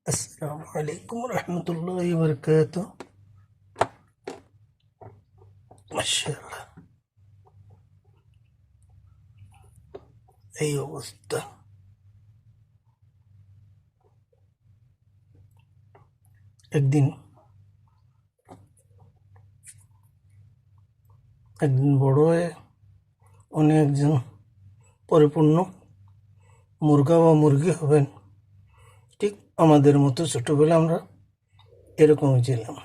আসসালামু আলাইকুম রহমতুল্লাহি বারাকাতুহু। মাশাআল্লাহ, এই অবস্থা। একদিন একদিন বড় হয়ে উনি একজন পরিপূর্ণ মুরগা বা মুরগি হবেন। ঠিক আমাদের মতো ছোটবেলা আমরা এরকমই ছিলাম।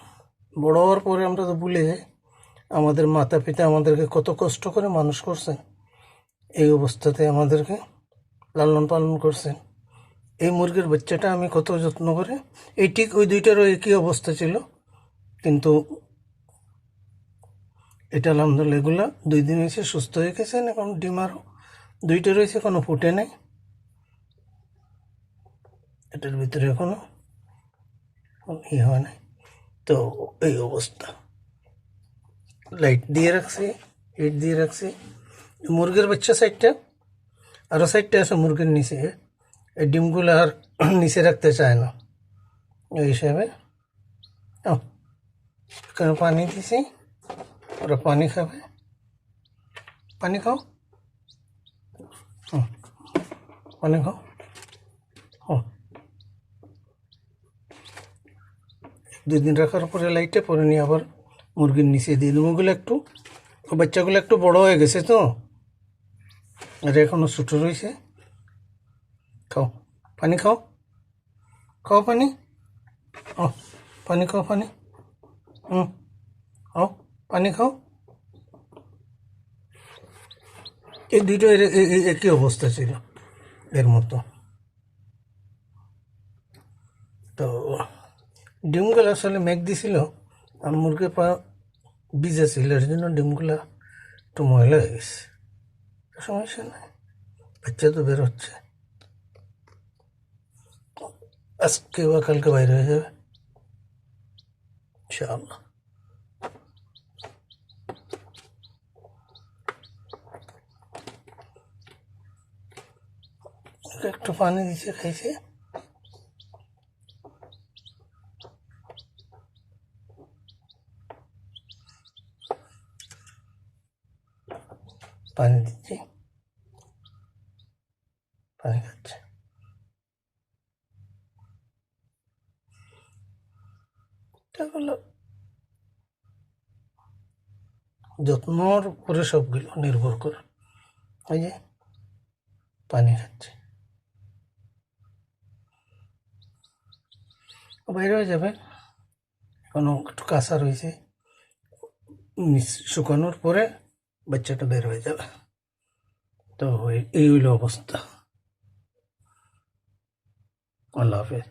বড় হওয়ার পরে আমরা তো ভুলে যাই আমাদের মাতা পিতা আমাদেরকে কত কষ্ট করে মানুষ করছেন, এই অবস্থাতে আমাদেরকে লালন পালন করছেন। এই মুরগির বাচ্চাটা আমি কত যত্ন করে, এই ঠিক ওই দুইটারও একই অবস্থা ছিল, কিন্তু এটা আলহামদুলিল্লাহ এগুলা 2 দিন হয়েছে সুস্থ হয়ে গেছেন। এখন ডিম আরও 2টা রয়েছে, কোনো ফুটে নেই। এটার ভিতরে এখনো ই হয় নাই। তো এই অবস্থা, লাইট দিয়ে রাখছি, হিট দিয়ে রাখছি। মুরগির বাচ্চা সাইডটা, আরও সাইডটা আছে মুরগির নিচে, এই ডিমগুলো আর নিচে রাখতে চায় না। ওই হিসাবে এখানে পানি দিছি, ওরা পানি খাবে। পানি খাও, পানি খাও। ও, 2 দিন রাখার পরে লাইটে পরে নিয়ে আবার মুরগির নিচে দিয়ে দেবো। ওগুলো একটু, বাচ্চাগুলো একটু বড় হয়ে গেছে তো, আর এখনও ছোটো রয়েছে। খাও, পানি খাও, খাও পানি। ও, পানি খাও, পানি। খাও, পানি খাও। এই দুটো একই অবস্থা ছিল, এর মতো। তো ডিমগুলো আসলে মেঘ দিছিল আর মুরগির পা ভিজে ছিল, এর জন্য ডিমগুলো একটু ময়লা হয়ে গেছে। সমস্যা নাই, বাচ্চা তো বের হচ্ছে, আজকে বা কালকে বাইরে হয়ে যাবে ইনশাআল্লাহ। একটু পানি দিছে, খাইছে। পানি দিচ্ছি, পানি খাচ্ছে। এটা হলো যত্নর উপরে সবগুলো নির্ভর করে। ওই যে পানি খাচ্ছে, বাইরে হয়ে যাবে। এখনো একটু কাঁচা রয়েছে, শুকানোর পরে বাচ্চাটা বের হয়ে যাবে। তো এই হইল অবস্থা। আল্লাহ হাফেজ।